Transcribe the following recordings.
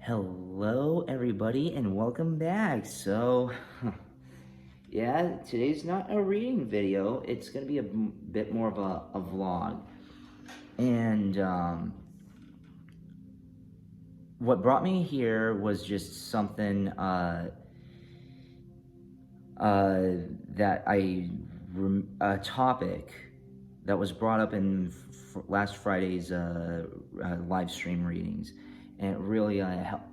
Hello, everybody, and welcome back. So, yeah, today's not a reading video. It's going to be a bit more of a vlog. And what brought me here was just something that a topic that was brought up in last Friday's live stream readings, and it really helped.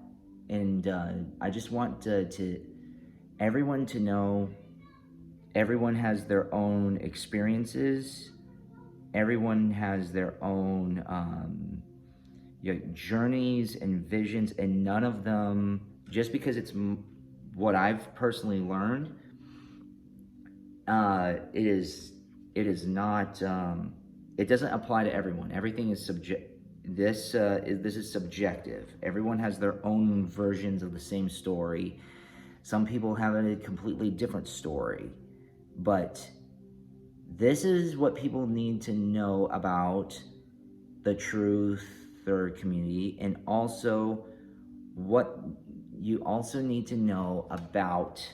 And I just want to everyone to know everyone has their own experiences. Everyone has their own journeys and visions, and none of them, just because it's what I've personally learned, it is not. It doesn't apply to everyone. Everything is subject. This is subjective. Everyone has their own versions of the same story. Some people have a completely different story, but this is what people need to know about the truther community, and also what you also need to know about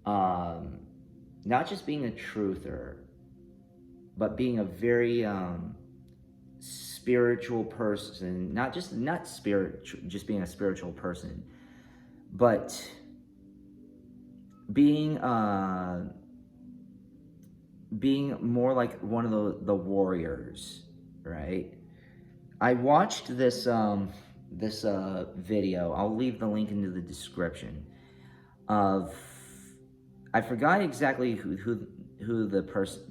not just being a truther, but being a very spiritual person. Not just being a spiritual person, but being more like one of the warriors, right? I watched this video. I'll leave the link into the description of, I forgot exactly who the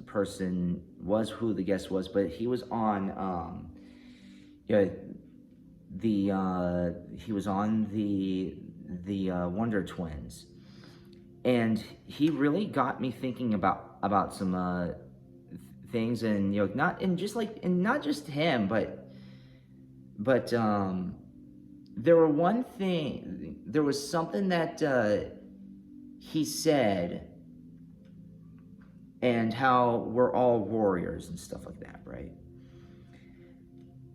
person was, who the guest was, but he was on he was on the Wonder Twins, and he really got me thinking about some things, and not just him, but there was something that he said, and how we're all warriors and stuff like that, right?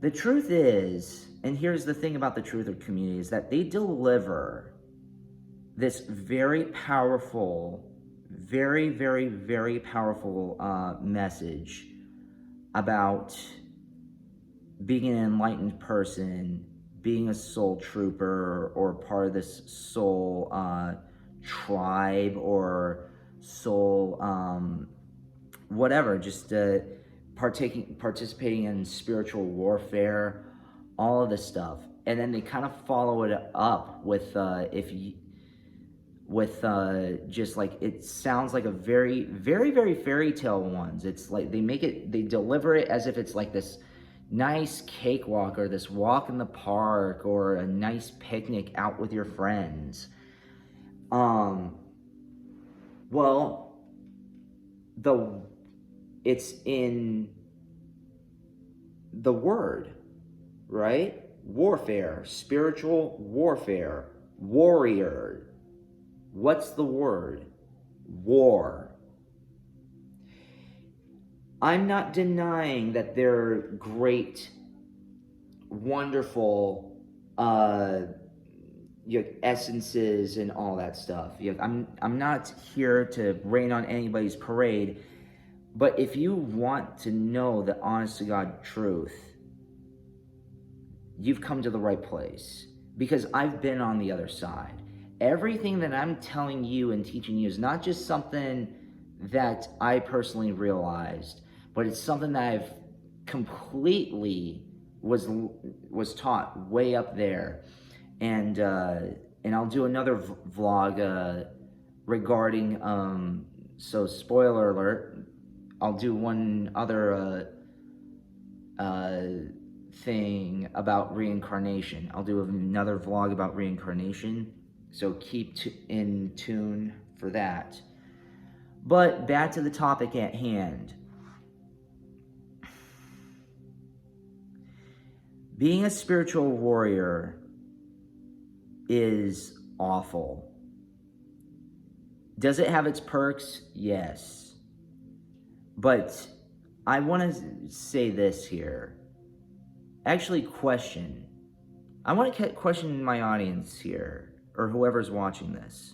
The truth is, and here's the thing about the truther community, is that they deliver this very powerful, very, very, very powerful message about being an enlightened person, being a soul trooper, or part of this soul tribe, or soul whatever, just participating in spiritual warfare, all of this stuff. And then they kind of follow it up with just like, it sounds like a very, very, very fairy tale ones. It's like they deliver it as if it's like this nice cakewalk, or this walk in the park, or a nice picnic out with your friends. Well, it's in the word, right? Warfare, spiritual warfare, warrior. What's the word? War. I'm not denying that they're great, wonderful essences and all that stuff. I'm not here to rain on anybody's parade, but if you want to know the honest to God truth, you've come to the right place, because I've been on the other side. Everything that I'm telling you and teaching you is not just something that I personally realized, but it's something that I've completely was taught way up there. And I'll do another vlog regarding so spoiler alert, I'll do one other thing about reincarnation. I'll do another vlog about reincarnation, so keep in tune for that. But back to the topic at hand. Being a spiritual warrior is awful. Does it have its perks? Yes. But I want to say this here. Actually, question. I want to question my audience here, or whoever's watching this.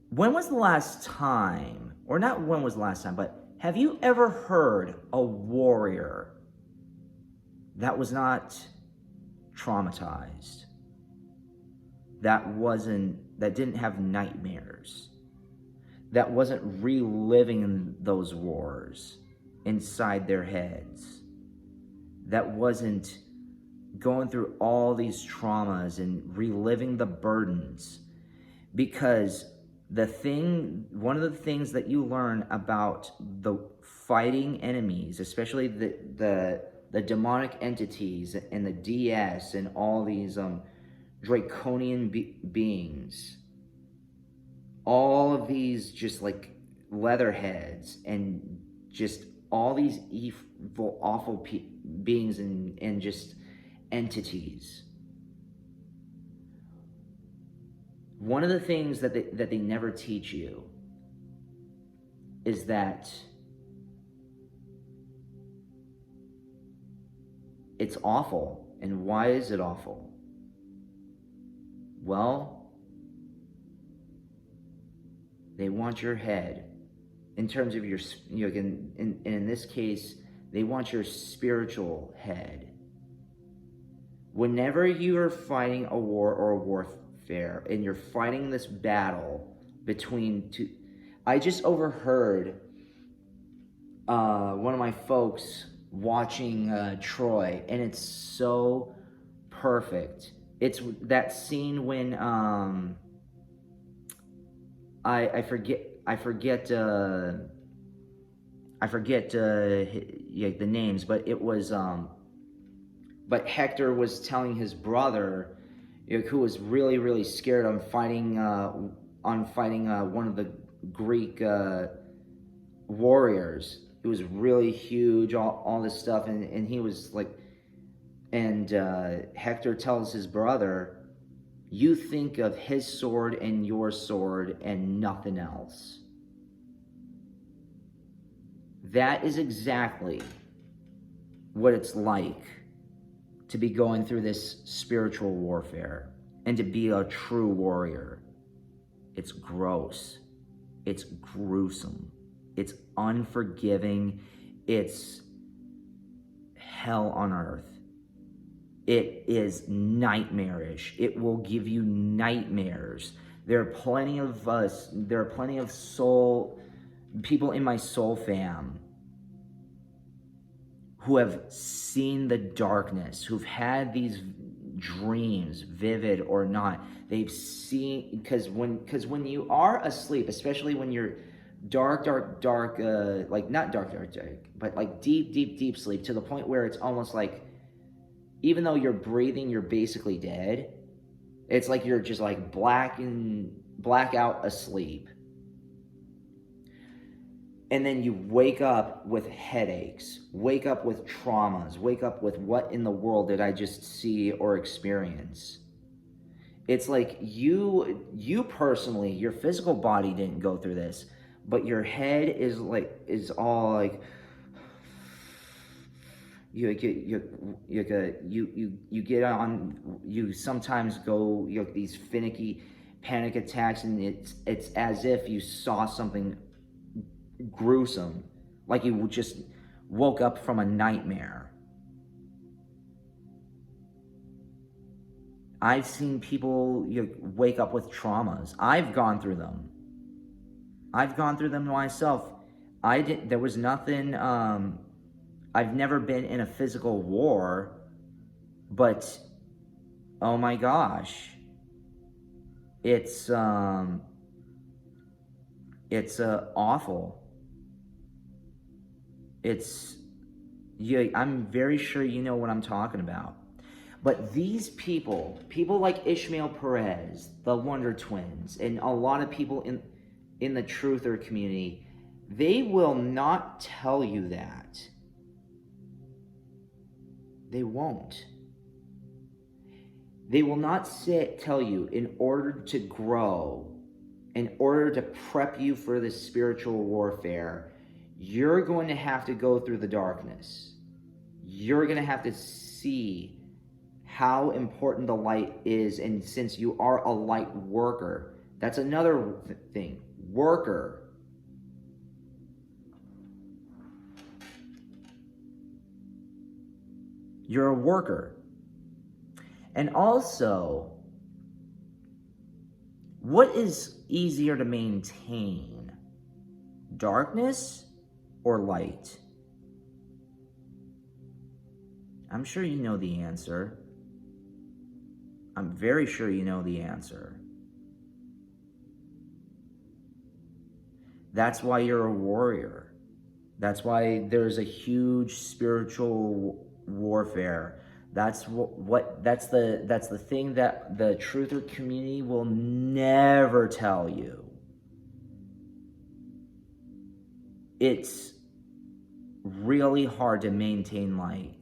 When was the last time, or not when was the last time, but have you ever heard a warrior that was not traumatized, that didn't have nightmares, that wasn't reliving those wars inside their heads, that wasn't going through all these traumas and reliving the burdens? Because one of the things that you learn about the fighting enemies, especially the demonic entities and the DS and all these draconian beings, all of these just like leatherheads and just all these evil, awful beings and just entities. One of the things that they never teach you is that it's awful. And why is it awful? Well, they want your head. In terms of your, in this case, they want your spiritual head. Whenever you are fighting a war or a warfare, and you're fighting this battle between two, I just overheard one of my folks watching Troy, and it's so perfect. It's that scene when I forget the names, but it was but Hector was telling his brother, who was really, really scared on fighting one of the Greek warriors. It was really huge, all this stuff, and he was like, and Hector tells his brother, you think of his sword and your sword and nothing else. That is exactly what it's like to be going through this spiritual warfare and to be a true warrior. It's gross. It's gruesome. It's unforgiving. It's hell on earth. It is nightmarish. It will give you nightmares. There are plenty of people in my soul fam who have seen the darkness, who've had these dreams, vivid or not. They've seen, because when you are asleep, especially when you're dark, like not dark, but like deep sleep, to the point where it's almost like, even though you're breathing, you're basically dead. It's like you're just like blackout asleep. And then you wake up with headaches, wake up with traumas, wake up with what in the world did I just see or experience? It's like you personally, your physical body didn't go through this, but your head is all like, you get on, you sometimes go, these finicky panic attacks, and it's as if you saw something gruesome, like you just woke up from a nightmare. I've seen people wake up with traumas. I've gone through them. I've gone through them myself. There was nothing, I've never been in a physical war, but oh my gosh, it's awful. I'm very sure you know what I'm talking about. But these people like Ishmael Perez, the Wonder Twins, and a lot of people in the truther community, they will not tell you that. They won't. They will not tell you, in order to grow, in order to prep you for this spiritual warfare, you're going to have to go through the darkness. You're going to have to see how important the light is, and since you are a light worker, that's another thing. Worker. You're a worker. And also, what is easier to maintain? Darkness or light? I'm sure you know the answer. I'm very sure you know the answer. That's why you're a warrior. That's why there's a huge spiritual warfare. That's that's the thing that the truther community will never tell you. It's really hard to maintain light.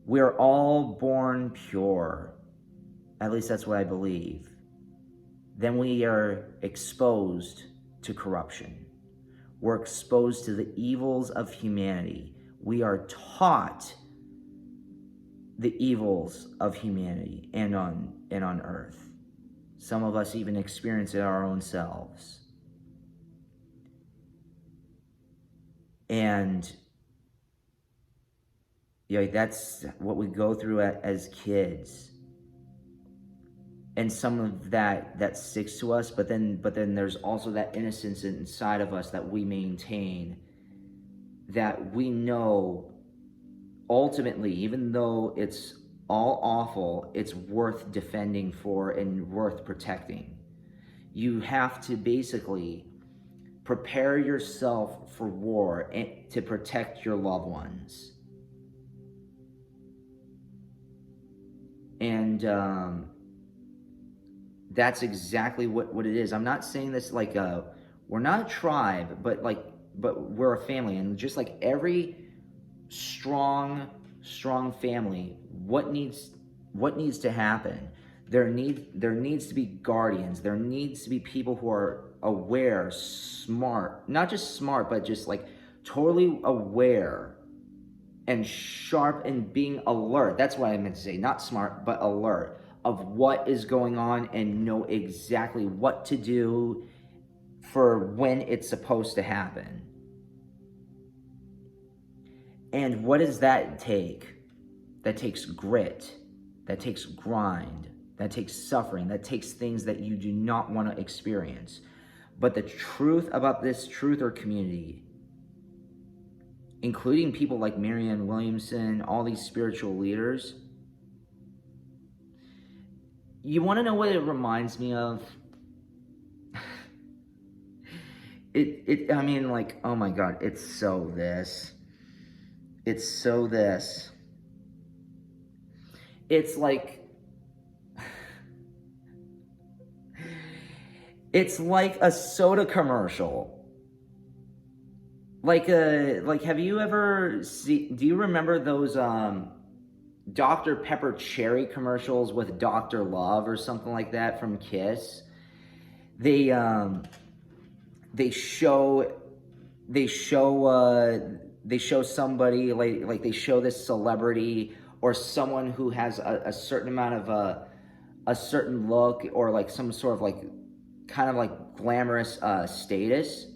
We're all born pure. At least that's what I believe. Then we are exposed to corruption. We're exposed to the evils of humanity. We are taught the evils of humanity and on earth. Some of us even experience it our own selves. And that's what we go through as kids. And some of that sticks to us, but then there's also that innocence inside of us that we maintain, that we know ultimately, even though it's all awful, it's worth defending for and worth protecting. You have to basically prepare yourself for war and to protect your loved ones. And that's exactly what it is. I'm not saying this like we're not a tribe, but we're a family. And just like every strong family, what needs to happen? There needs to be guardians. There needs to be people who are aware, smart, not just smart, but just like totally aware and sharp and being alert. That's what I meant to say. Not smart, but alert of what is going on and know exactly what to do for when it's supposed to happen. And what does that take? That takes grit. That takes grind. That takes suffering. That takes things that you do not want to experience. But the truth about this truther community, including people like Marianne Williamson, all these spiritual leaders, you want to know what it reminds me of? I mean, like, oh my God, it's so this. It's so this. It's like, it's like a soda commercial. Like have you ever do you remember those Dr. Pepper cherry commercials with Dr. Love or something like that from Kiss? They show somebody like they show this celebrity or someone who has a certain amount of a certain look or like some sort of like kind of like glamorous status.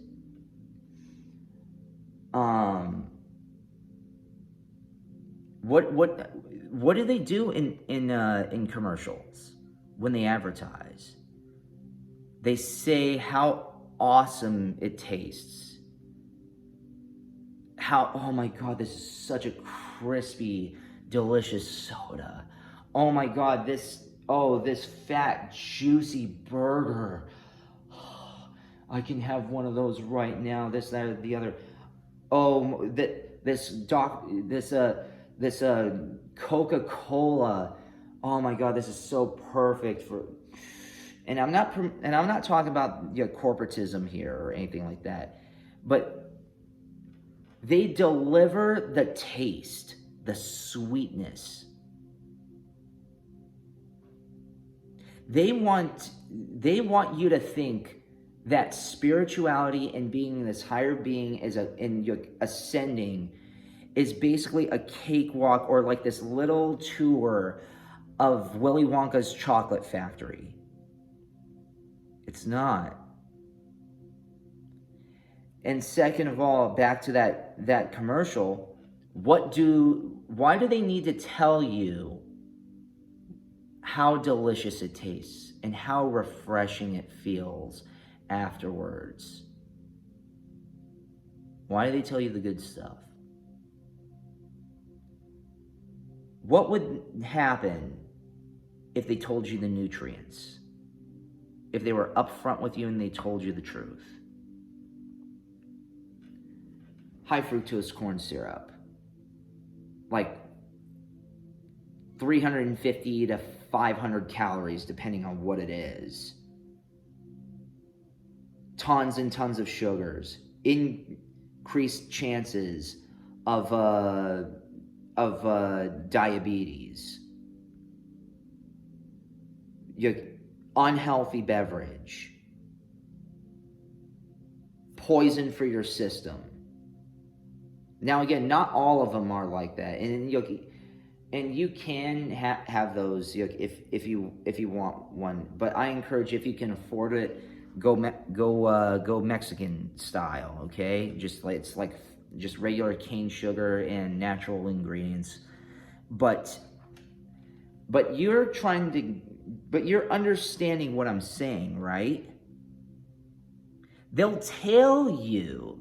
What do they do in commercials when they advertise? They say how awesome it tastes. Oh my God, this is such a crispy, delicious soda. Oh my God, this fat, juicy burger. I can have one of those right now. This, that, or the other. Oh, this Coca-Cola. Oh my God, this is so perfect for. And I'm not talking about corporatism here or anything like that, but they deliver the taste, the sweetness. They want you to think that spirituality and being this higher being and you're ascending is basically a cakewalk or like this little tour of Willy Wonka's chocolate factory. It's not. And second of all, back to that commercial, why do they need to tell you how delicious it tastes and how refreshing it feels afterwards? Why do they tell you the good stuff? What would happen if they told you the nutrients? If they were upfront with you and they told you the truth? High fructose corn syrup. Like 350 to 500 calories, depending on what it is. Tons and tons of sugars. Increased chances of diabetes. Unhealthy beverage. Poison for your system. Now again, not all of them are like that, and you can have those if you want one. But I encourage, if you can afford it, go Mexican style. Okay, it's like just regular cane sugar and natural ingredients. But you're understanding what I'm saying, right? They'll tell you.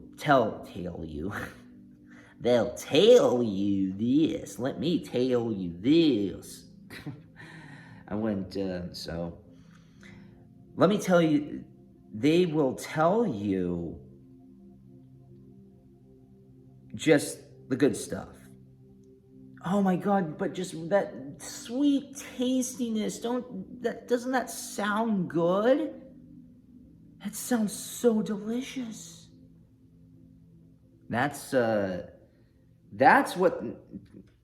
They'll tell you this. Let me tell you this. Let me tell you, they will tell you just the good stuff. Oh my God, but just that sweet tastiness, doesn't that sound good? That sounds so delicious. That's what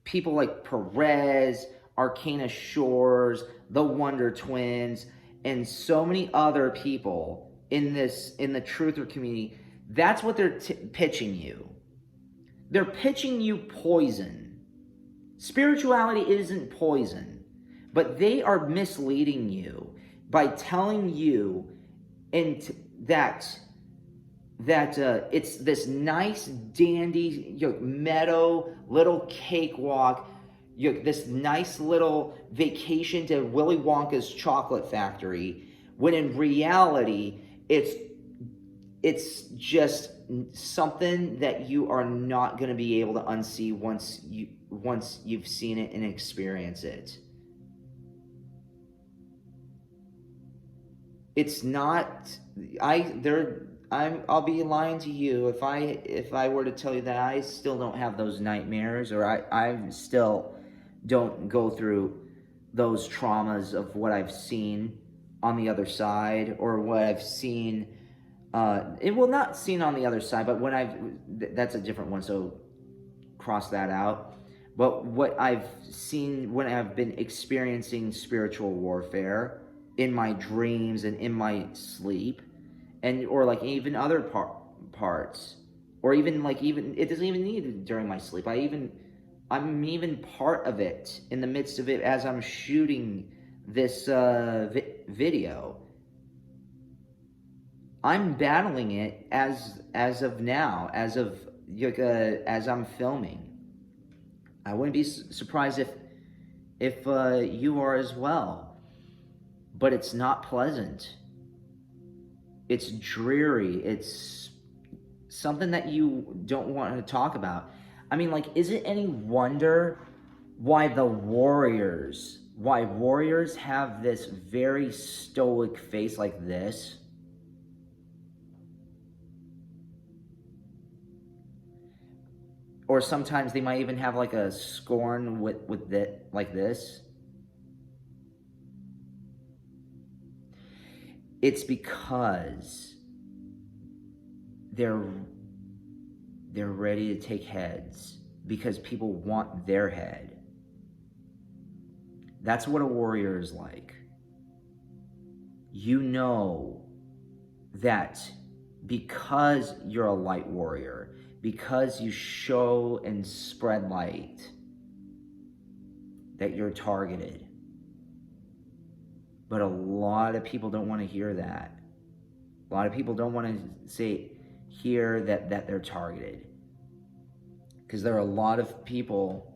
people like Perez, Arcana Shores, the Wonder Twins, and so many other people in the truther community, that's what they're pitching you. They're pitching you poison. Spirituality isn't poison, but they are misleading you by telling you that it's this nice, dandy, meadow, little cakewalk, this nice little vacation to Willy Wonka's chocolate factory, when in reality, it's just something that you are not going to be able to unsee once you've seen it and experienced it. It's not. I'll be lying to you if I were to tell you that I still don't have those nightmares, or I still don't go through those traumas of what I've seen on the other side, or what I've seen. Not seen on the other side, but that's a different one, so cross that out. But what I've seen when I've been experiencing spiritual warfare in my dreams and in my sleep, or like even other parts, or even it doesn't even need it during my sleep. I'm even part of it in the midst of it as I'm shooting this video. I'm battling it as of now, as I'm filming. I wouldn't be surprised if you are as well. But it's not pleasant. It's dreary. It's something that you don't want to talk about. I mean, is it any wonder why warriors have this very stoic face like this? Or sometimes they might even have a scorn with it like this. It's because they're ready to take heads, because people want their head. That's what a warrior is like. You know that because you're a light warrior, because you show and spread light, that you're targeted. But a lot of people don't want to hear that. A lot of people don't want to hear that they're targeted. Because there are a lot of people,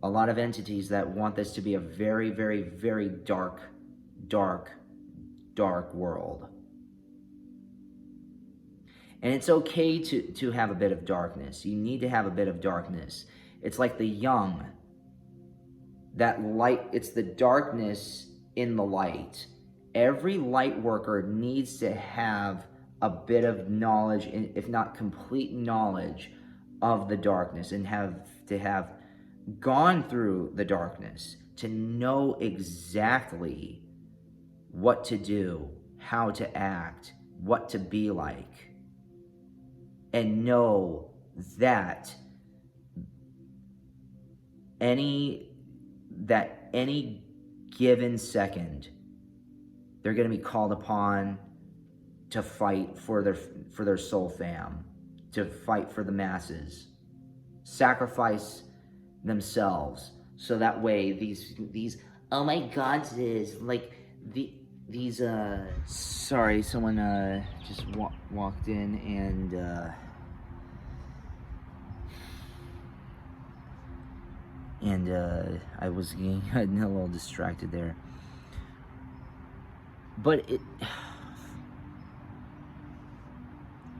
a lot of entities that want this to be a very, very, very dark, dark, dark world. And it's okay to have a bit of darkness. You need to have a bit of darkness. It's like the young. That light, it's the darkness in the light. Every light worker needs to have a bit of knowledge, if not complete knowledge, of the darkness, and have gone through the darkness to know exactly what to do, how to act, what to be like, and know that any given second they're going to be called upon to fight for their soul fam, to fight for the masses, sacrifice themselves, so that way these oh my God, these sorry, someone just walked in, and I was getting a little distracted there. But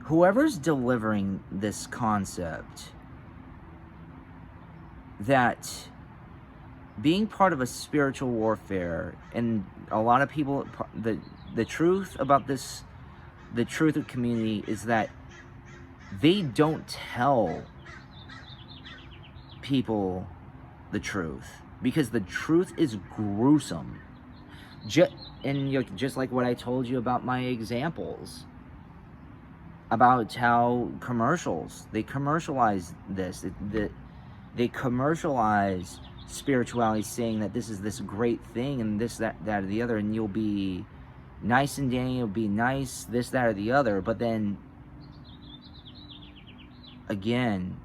whoever's delivering this concept that being part of a spiritual warfare, and a lot of people, the truth about this, the truth of community is that they don't tell people the truth, because the truth is gruesome. And just like what I told you about my examples, about how they commercialize this, they commercialize spirituality, saying that this is this great thing, and this, that, or the other, and you'll be nice and dandy, you'll be nice, this, that, or the other. But then, again,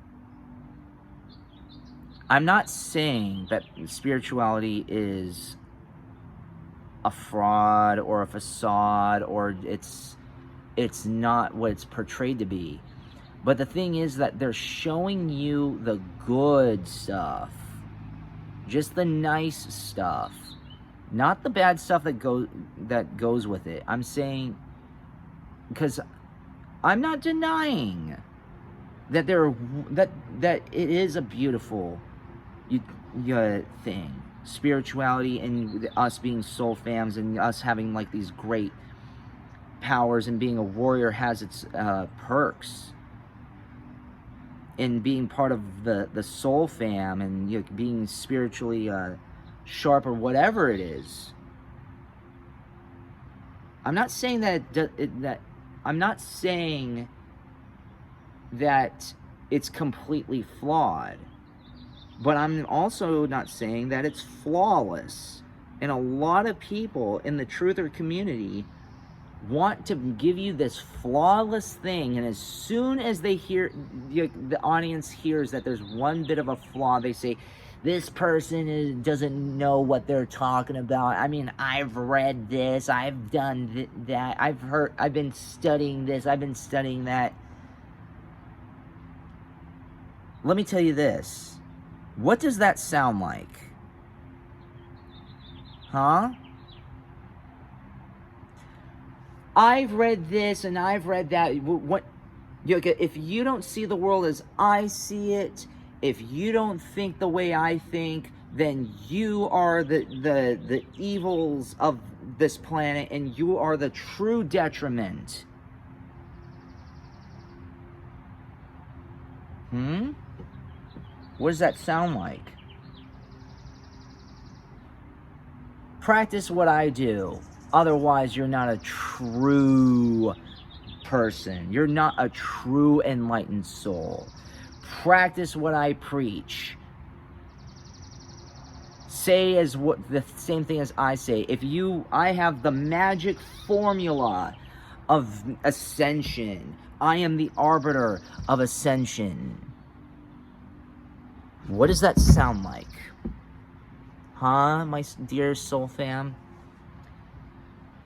I'm not saying that spirituality is a fraud or a facade, or it's not what it's portrayed to be. But the thing is that they're showing you the good stuff, just the nice stuff, not the bad stuff that goes with it. I'm saying, because I'm not denying that that it is a beautiful thing, spirituality, and us being soul fams, and us having like these great powers, and being a warrior has its perks, and being part of the soul fam, and being spiritually sharp, or whatever it is. I'm not saying I'm not saying that it's completely flawed, but I'm also not saying that it's flawless. And a lot of people in the truther community want to give you this flawless thing, and as soon as they hear, the audience hears that there's one bit of a flaw, they say, this person doesn't know what they're talking about. I mean, I've read this, I've done that, I've been studying this, I've been studying that. Let me tell you this. What does that sound like? Huh? I've read this and I've read that. What? If you don't see the world as I see it, if you don't think the way I think, then you are the evils of this planet, and you are the true detriment. What does that sound like? Practice what I do. Otherwise, you're not a true person. You're not a true enlightened soul. Practice what I preach. Say the same thing as I say. I have the magic formula of ascension, I am the arbiter of ascension. What does that sound like? Huh, my dear soul fam?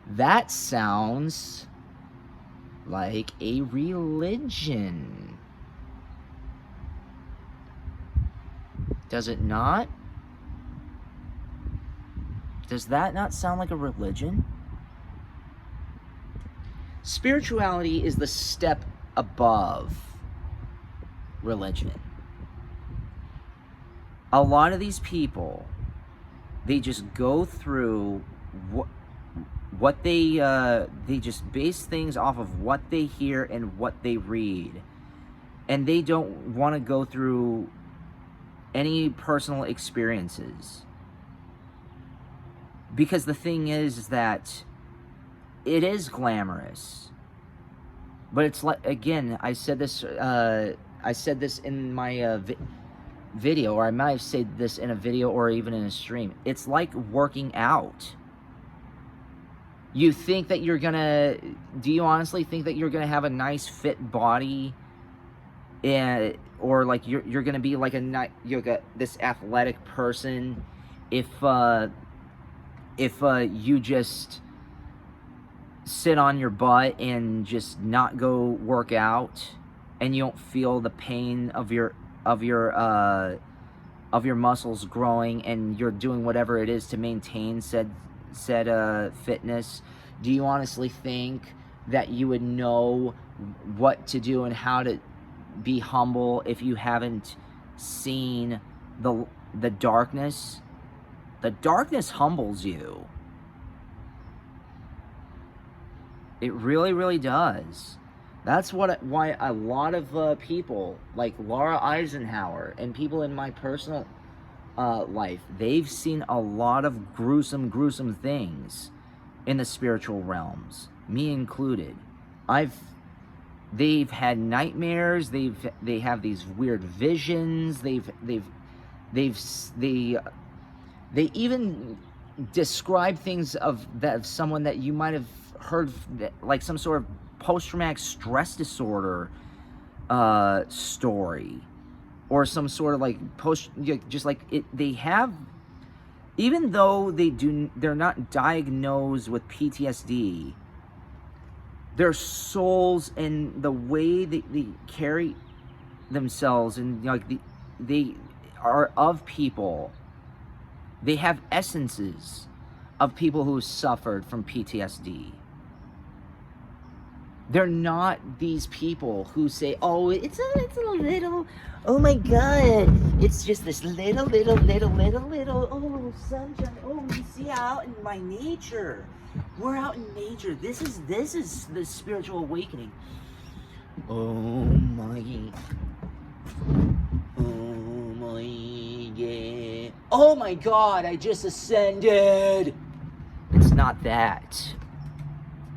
That sounds like a religion. Does it not? Does that not sound like a religion? Spirituality is the step above religion. A lot of these people, they just go through what they just base things off of what they hear and what they read, and they don't want to go through any personal experiences, because the thing is that it is glamorous, but it's like, again, I said this in my video, or I might have said this in a video or even in a stream. It's like working out. You think that you're gonna, do you honestly think that you're gonna have a nice fit body, and or like you're gonna be like this athletic person if you just sit on your butt and just not go work out, and you don't feel the pain of your muscles growing, and you're doing whatever it is to maintain said fitness? Do you honestly think that you would know what to do and how to be humble if you haven't seen the darkness? The darkness humbles you. It really, really does. That's why a lot of people like Laura Eisenhower and people in my personal life, they've seen a lot of gruesome things in the spiritual realms, me included. They've had nightmares. They have these weird visions. They even describe things of someone that you might have heard, like some sort of post-traumatic stress disorder story, or some sort of like just like it. They have, even though they're not diagnosed with PTSD, their souls and the way they carry themselves, and like they are of people. They have essences of people who suffered from PTSD. They're not these people who say, oh, it's a little, oh my God, it's just this little, oh, sunshine, oh, you see out in my nature. We're out in nature. This is the spiritual awakening. Oh my God. Oh my God, I just ascended. It's not that.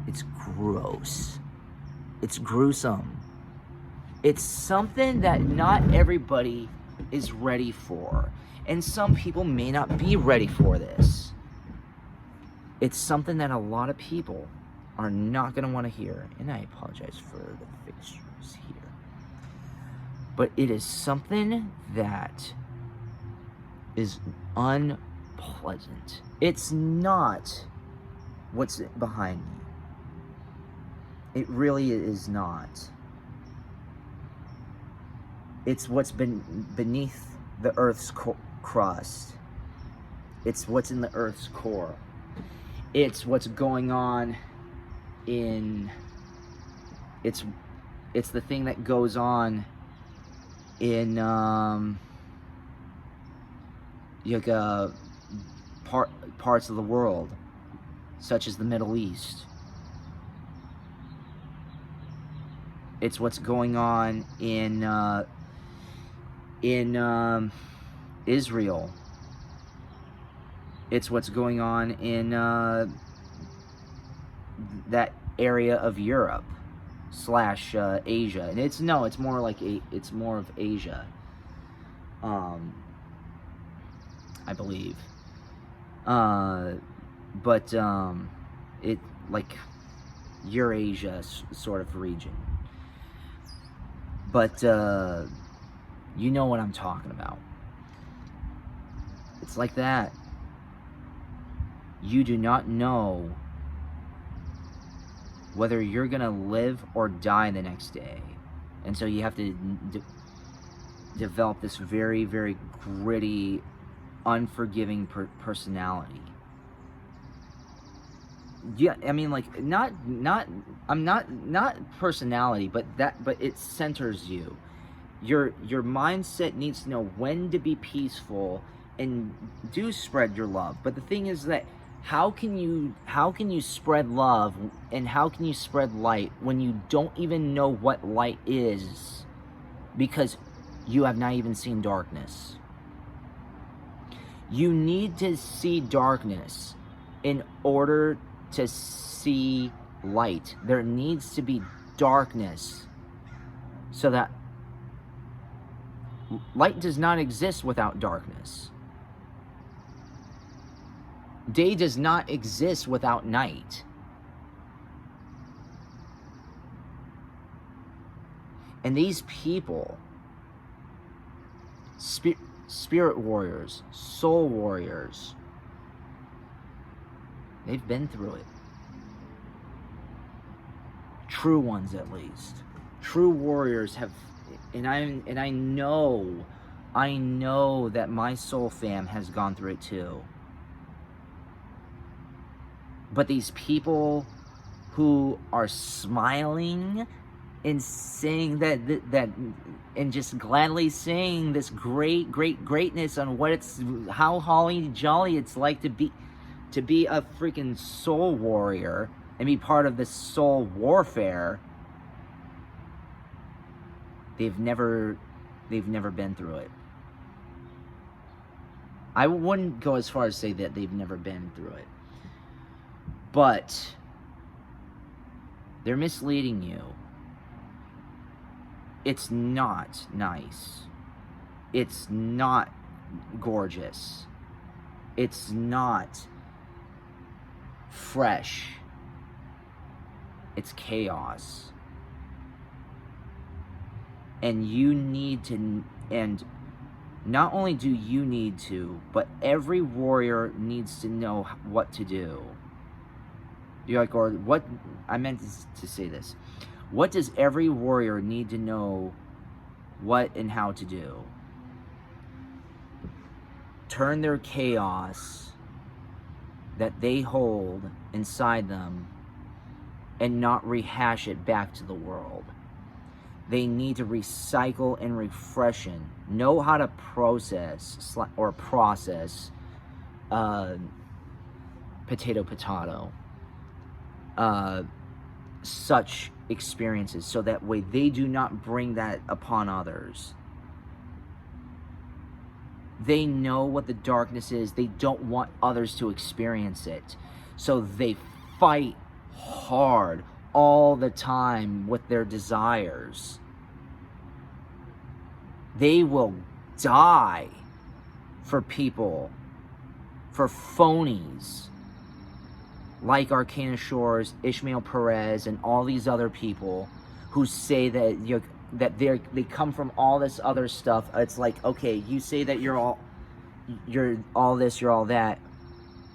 It's gross. It's gruesome. It's something that not everybody is ready for. And some people may not be ready for this. It's something that a lot of people are not going to want to hear. And I apologize for the fixtures here. But it is something that is unpleasant. It's not what's behind me. It really is not. It's what's been beneath the Earth's crust. It's what's in the Earth's core. It's what's going on in... It's the thing that goes on in parts of the world, such as the Middle East. It's what's going on in Israel. It's what's going on in that area of Europe / Asia, and it's more of Asia, I believe. But it like Eurasia sort of region. But you know what I'm talking about. It's like that. You do not know whether you're going to live or die the next day. And so you have to develop this very, very gritty, unforgiving personality. Yeah, I mean, like, not personality, but it centers you. Your mindset needs to know when to be peaceful and do spread your love. But the thing is that how can you spread love and how can you spread light when you don't even know what light is, because you have not even seen darkness? You need to see darkness in order to see light. There needs to be darkness so that light does not exist without darkness. Day does not exist without night. And these people, spirit warriors, soul warriors, they've been through it. True ones, at least. True warriors have, and I know that my soul fam has gone through it too. But these people who are smiling and saying that and just gladly saying this greatness on how holly jolly it's like to be a freaking soul warrior and be part of this soul warfare, they've never been through it. I wouldn't go as far as say that they've never been through it, but they're misleading you. It's not nice. It's not gorgeous. It's not fresh. It's chaos. And you need to, and not only do you need to, but every warrior needs to know what to do. You're like, or what, I meant to say this. What does every warrior need to know what and how to do? Turn their chaos that they hold inside them and not rehash it back to the world. They need to recycle and refreshen. Know how to process potato, such experiences, so that way they do not bring that upon others. They know what the darkness is. They don't want others to experience it. So they fight hard all the time with their desires. They will die for people, for phonies like Arcana Shores, Ishmael Perez, and all these other people who say that they come from all this other stuff. It's like, okay, you say that you're all this, you're all that.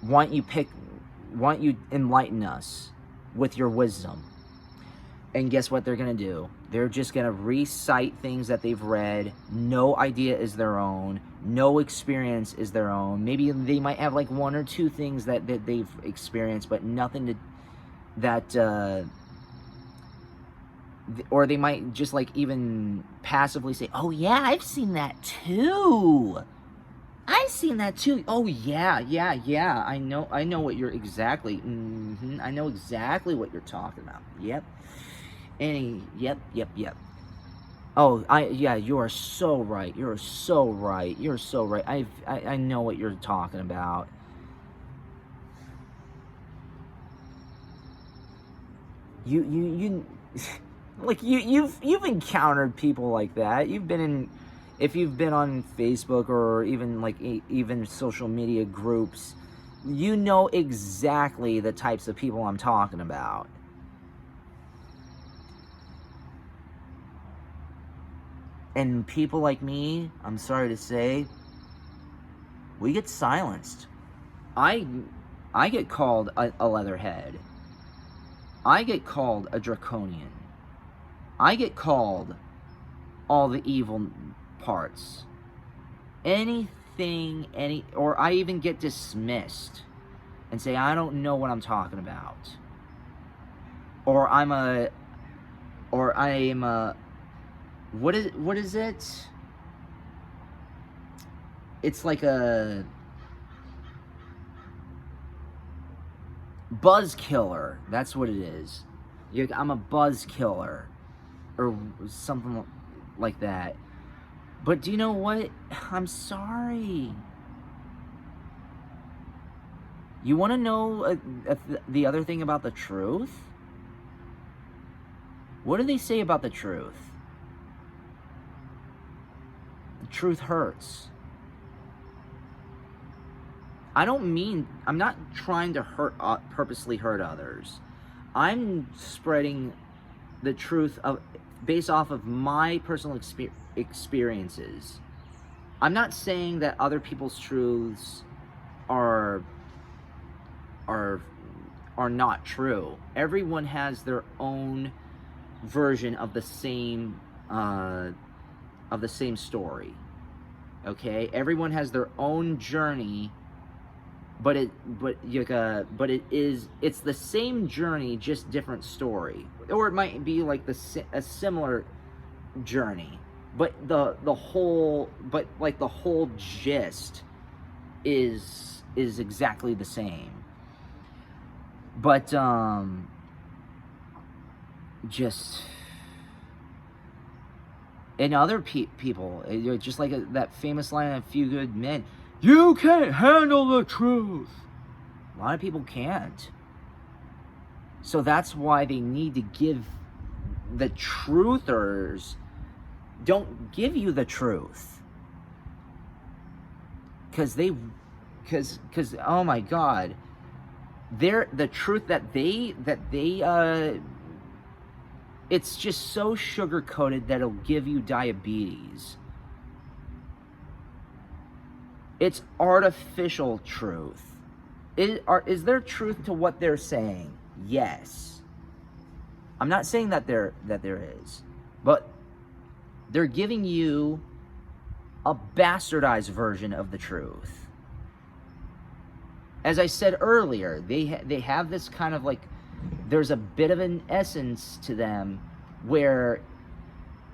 Why don't you enlighten us with your wisdom? And guess what they're gonna do? They're just gonna recite things that they've read. No idea is their own. No experience is their own. Maybe they might have like one or two things that they've experienced, but nothing or they might just like even passively say, "Oh yeah, I've seen that too. I've seen that too. Oh yeah. I know what you're exactly. I know exactly what you're talking about. Yep. Yep. Oh, yeah, you are so right. You're so right. I know what you're talking about. You like you've encountered people like that. If you've been on Facebook or even social media groups, you know exactly the types of people I'm talking about. And people like me, I'm sorry to say, we get silenced. I get called a leatherhead. I get called a draconian. I get called all the evil parts. Anything, or I even get dismissed and say, I don't know what I'm talking about. Or I am a, what is it? It's like a buzz killer. That's what it is. I'm a buzz killer, or something like that. But do you know what? I'm sorry. You want to know the other thing about the truth? What do they say about the truth? The truth hurts. I'm not trying to purposely hurt others. I'm spreading the truth based off of my personal experiences. I'm not saying that other people's truths are not true. Everyone has their own version of the same story. Okay, everyone has their own journey, but it's the same journey, just different story. Or it might be like a similar journey, but the whole gist is exactly the same. But just and other people, just like that famous line in A Few Good Men, you can't handle the truth. A lot of people can't. So that's why they need to give the truthers, don't give you the truth. Because oh my God, the truth that they it's just so sugar-coated that it'll give you diabetes. It's artificial truth. Is there truth to what they're saying? Yes. I'm not saying that there is, but they're giving you a bastardized version of the truth. As I said earlier, they have this kind of like, there's a bit of an essence to them where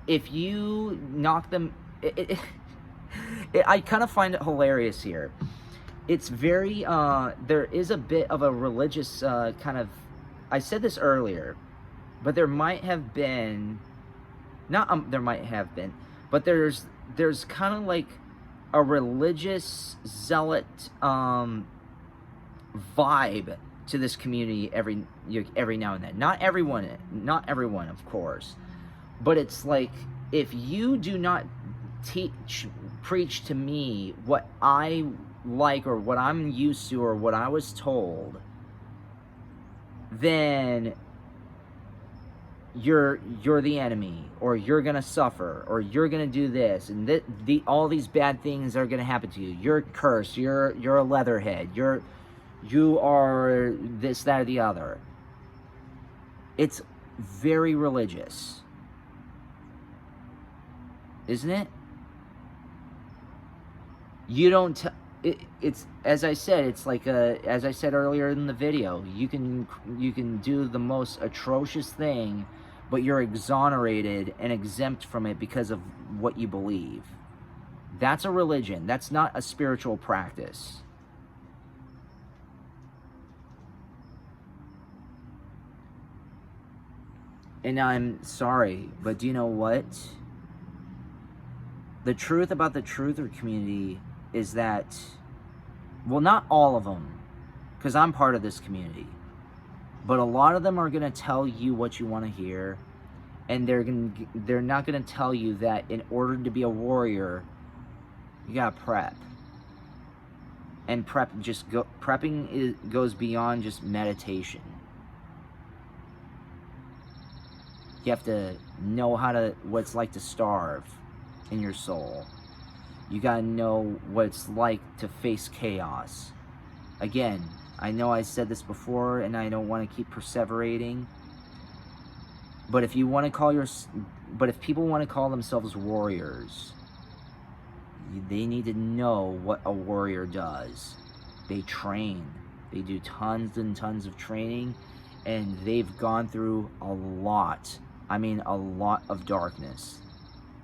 if you knock them, I kind of find it hilarious here. It's very, there is a bit of a religious kind of, I said this earlier, but there might have been, there might have been, but there's kind of like a religious zealot vibe to this community every now and then. Not everyone, of course, but it's like, if you do not preach to me what I like or what I'm used to or what I was told, then you're the enemy, or you're gonna suffer, or you're gonna do this, and all these bad things are gonna happen to you. You're cursed. You're a leatherhead. You are this, that, or the other. It's very religious, isn't it? You don't. It's as I said. It's like as I said earlier in the video. You can do the most atrocious thing, but you're exonerated and exempt from it because of what you believe. That's a religion. That's not a spiritual practice. And I'm sorry, but do you know what? The truth about the truther community is that, well, not all of them, because I'm part of this community, but a lot of them are going to tell you what you want to hear, and they're not going to tell you that in order to be a warrior, you got to prep. And prepping goes beyond just meditation. You have to know what it's like to starve. in your soul. You gotta know what it's like to face chaos. Again, I know I said this before and I don't want to keep perseverating, but if you want to call but if people want to call themselves warriors, they need to know what a warrior does. They train. They do tons and tons of training, and they've gone through a lot. I mean, a lot of darkness.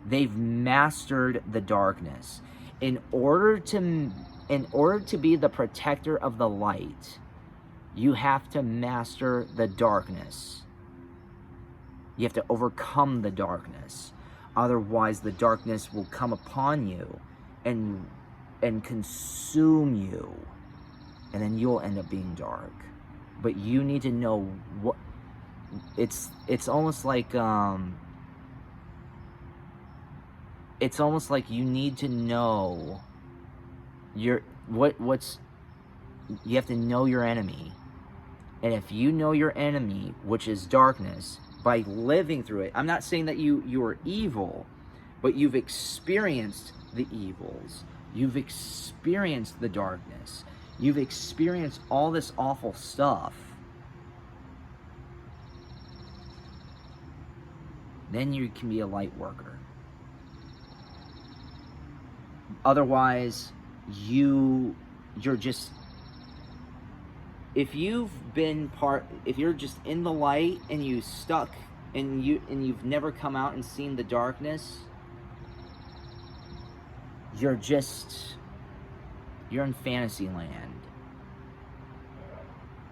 They've mastered the darkness. In order to be the protector of the light, you have to master the darkness. You have to overcome the darkness. Otherwise, the darkness will come upon you and consume you, and then you'll end up being dark. But you need to know what it's almost like you need to know you have to know your enemy. And if you know your enemy, which is darkness, by living through it, I'm not saying that you are evil, but you've experienced the evils. You've experienced the darkness. You've experienced all this awful stuff. Then you can be a light worker. Otherwise, you're just, if you're just in the light and you stuck and you've never come out and seen the darkness, you're in fantasy land,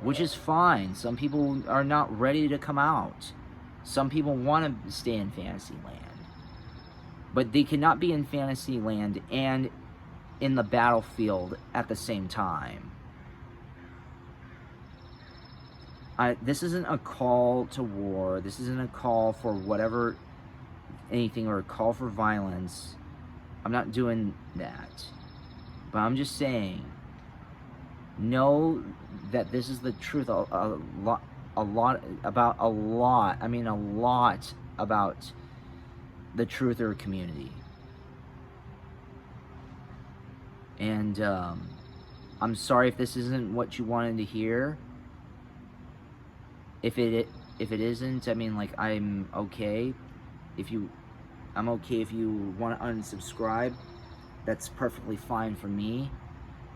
which is fine. Some people are not ready to come out. Some people want to stay in fantasy land. But they cannot be in fantasy land and in the battlefield at the same time. This isn't a call to war. This isn't a call for anything, or a call for violence. I'm not doing that. But I'm just saying, know that this is the truth a lot about the truther community. And I'm sorry if this isn't what you wanted to hear. If it isn't, I mean, like, I'm okay. I'm okay if you want to unsubscribe. That's perfectly fine for me.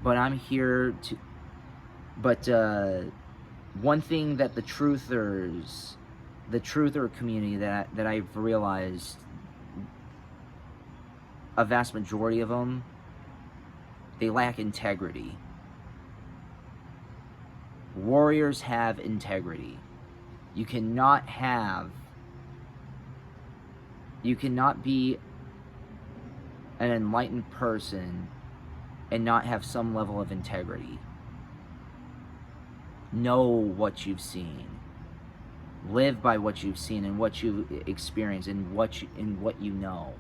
But I'm here to. But one thing that the truther community that I've realized, a vast majority of them, they lack integrity. Warriors have integrity. You cannot be an enlightened person and not have some level of integrity. Know what you've seen. Live by what you've seen and what you've experienced and what you know.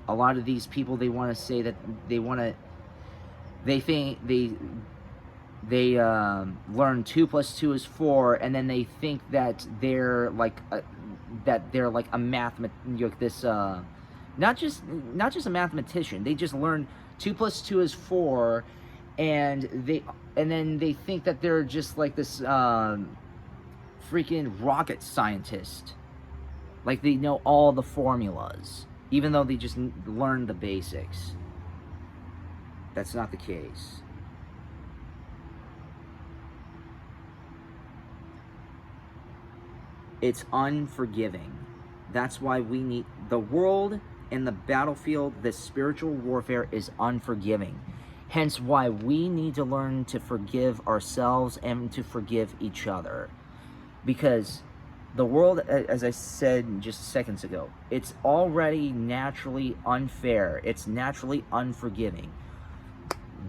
A lot of these people, they want to say that they think they learn 2 + 2 is 4, and then they think that they're like a not just a mathematician. They just learn 2 + 2 is 4, and then they think that they're just like this freaking rocket scientist. Like they know all the formulas, even though they just learned the basics. That's not the case. It's unforgiving. That's why we need the world and the battlefield. The spiritual warfare is unforgiving. Hence why we need to learn to forgive ourselves and to forgive each other. Because the world, as I said just seconds ago, it's already naturally unfair. It's naturally unforgiving.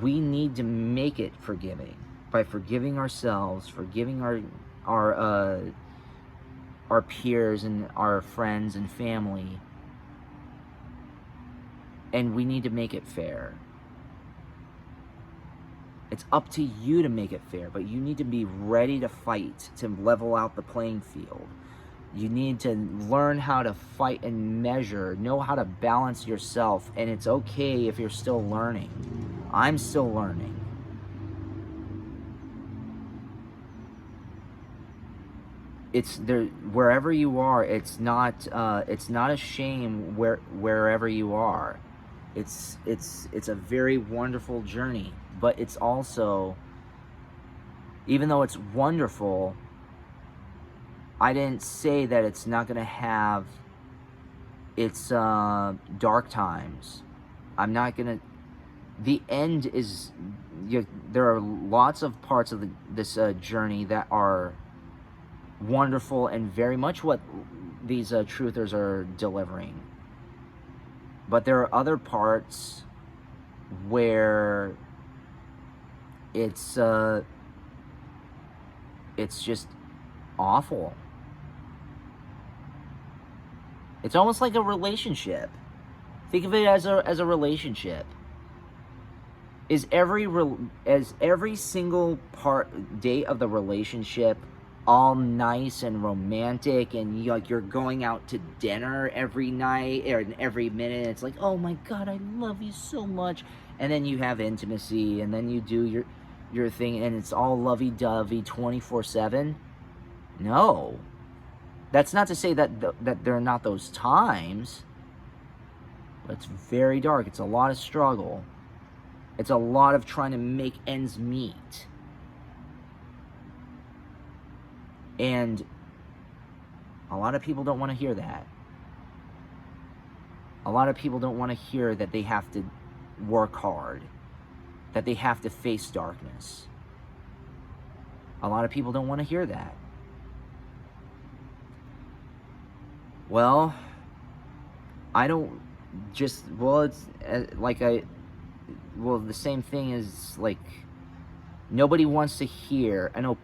We need to make it forgiving by forgiving ourselves, forgiving our peers and our friends and family. And we need to make it fair. It's up to you to make it fair, but you need to be ready to fight, to level out the playing field. You need to learn how to fight and measure, know how to balance yourself, and it's okay if you're still learning. I'm still learning. It's there wherever you are. It's not a shame wherever you are. It's a very wonderful journey, but it's also, even though it's wonderful, I didn't say that it's not going to have its dark times. I'm not going to... The end is... there are lots of parts of this journey that are wonderful and very much what these truthers are delivering. But there are other parts where it's just awful. It's almost like a relationship. Think of it as a relationship. Is every single day of the relationship all nice and romantic, and you're going out to dinner every night or every minute? It's like, oh my God, I love you so much. And then you have intimacy, and then you do your thing, and it's all lovey-dovey 24/7. No. That's not to say that there are not those times. But it's very dark. It's a lot of struggle. It's a lot of trying to make ends meet. And a lot of people don't want to hear that. A lot of people don't want to hear that they have to work hard, that they have to face darkness. A lot of people don't want to hear that. Well, I don't just, well, it's like the same thing is like, nobody wants to hear an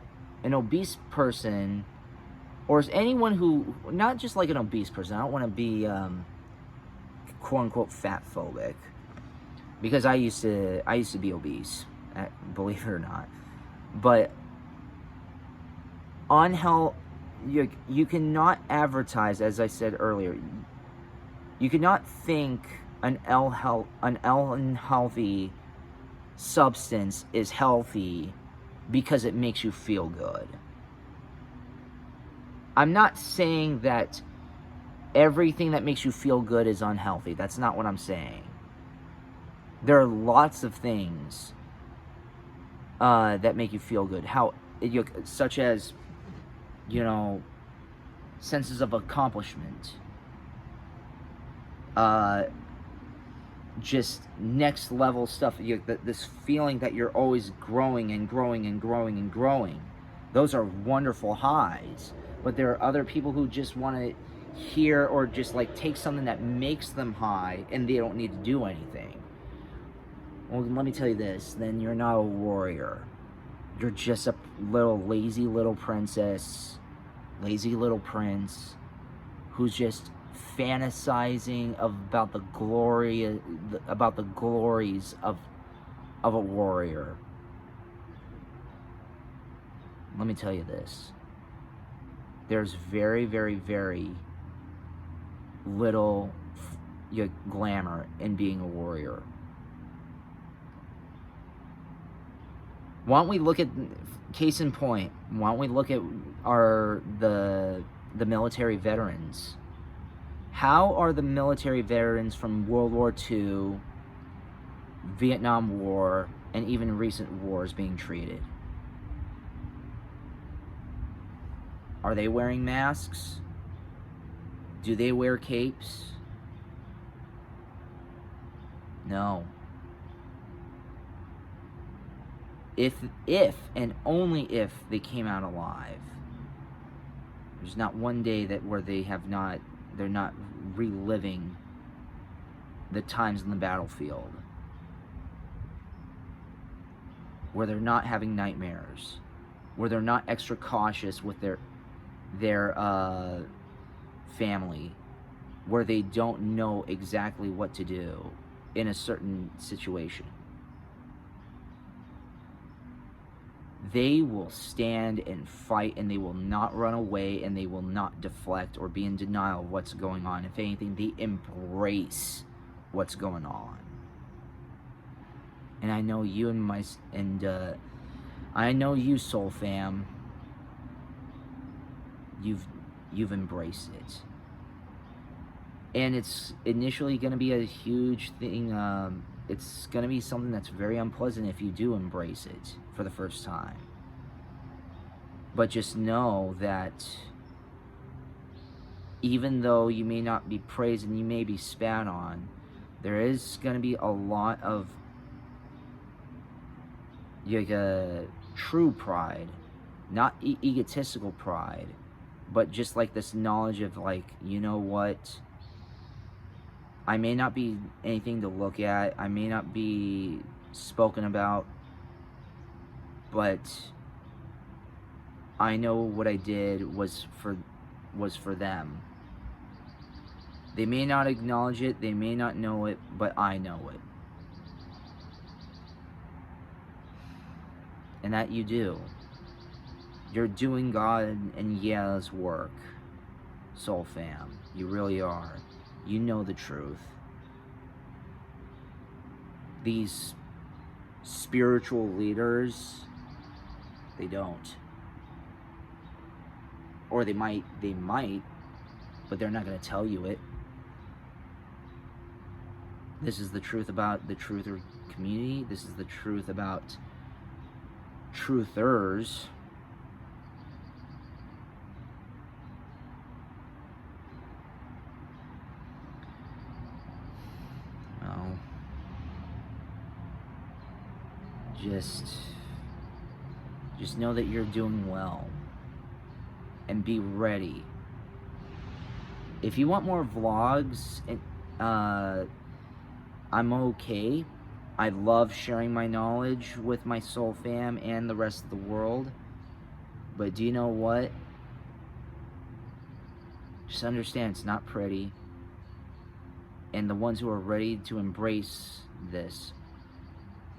obese person, or is anyone who, not just like an obese person, I don't want to be quote unquote fat phobic, because I used to be obese, believe it or not. But you cannot advertise, as I said earlier, you cannot think an unhealthy substance is healthy because it makes you feel good. I'm not saying that everything that makes you feel good is unhealthy. That's not what I'm saying. There are lots of things that make you feel good. Such as, senses of accomplishment. Just next level stuff. This feeling that you're always growing and growing and growing and growing. Those are wonderful highs. But there are other people who just want to hear or just like take something that makes them high and they don't need to do anything. Well, let me tell you this, then you're not a warrior. You're just a lazy little princess, lazy little prince who's just fantasizing about the glories of a warrior. Let me tell you this. There's very, very, very little glamour in being a warrior. Why don't we look at, case in point, why don't we look at the military veterans? How are the military veterans from World War II, Vietnam War, and even recent wars being treated? Are they wearing masks? Do they wear capes? No. If and only if they came out alive, there's not one day where they're not reliving the times in the battlefield, where they're not having nightmares, where they're not extra cautious with their family, where they don't know exactly what to do in a certain situation. they will stand and fight, and they will not run away, and they will not deflect or be in denial of what's going on. If anything, they embrace what's going on. And I know you I know you, Soul Fam. You've embraced it. And it's initially going to be a huge thing. It's going to be something that's very unpleasant if you do embrace it for the first time. But just know that even though you may not be praised and you may be spat on, there is going to be a lot of true pride, not egotistical pride, but just like this knowledge of like, you know what, I may not be anything to look at, I may not be spoken about, but I know what I did was for them. They may not acknowledge it, they may not know it, but I know it. And that you do. You're doing God and Yah's work, Soul Fam. You really are. You know the truth. These spiritual leaders, they don't. Or they might, but they're not going to tell you it. This is the truth about the truther community. This is the truth about truthers. Well, just know that you're doing well, and be ready. If you want more vlogs, I'm okay. I love sharing my knowledge with my Soul Fam and the rest of the world. But do you know what? Just understand it's not pretty. And the ones who are ready to embrace this,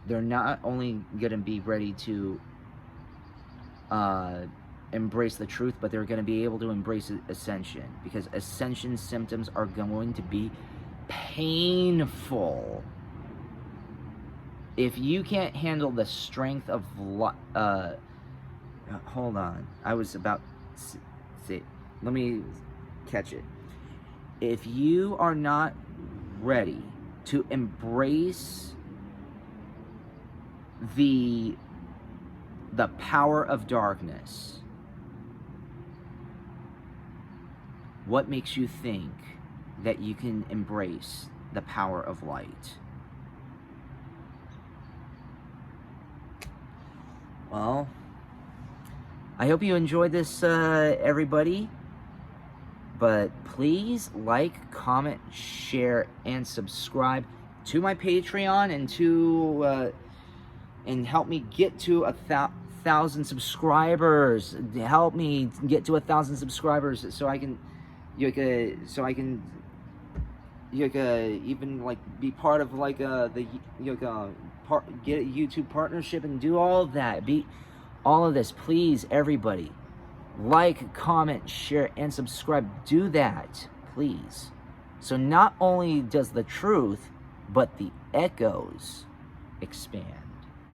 they're not only going to be ready to embrace the truth, but they're going to be able to embrace ascension. Because ascension symptoms are going to be painful. If you can't handle the strength of hold on, I was about to say, let me catch it. If you are not ready to embrace the power of darkness, what makes you think that you can embrace the power of light? Well, I hope you enjoyed this, everybody. But please like, comment, share, and subscribe to my Patreon, and to and help me get to 1,000 subscribers. Help me get to 1,000 subscribers so I can even like be part of like get a YouTube partnership and do all of that. All of this, please, everybody. Like, comment, share, and subscribe. Do that, please. So not only does the truth, but the echoes expand.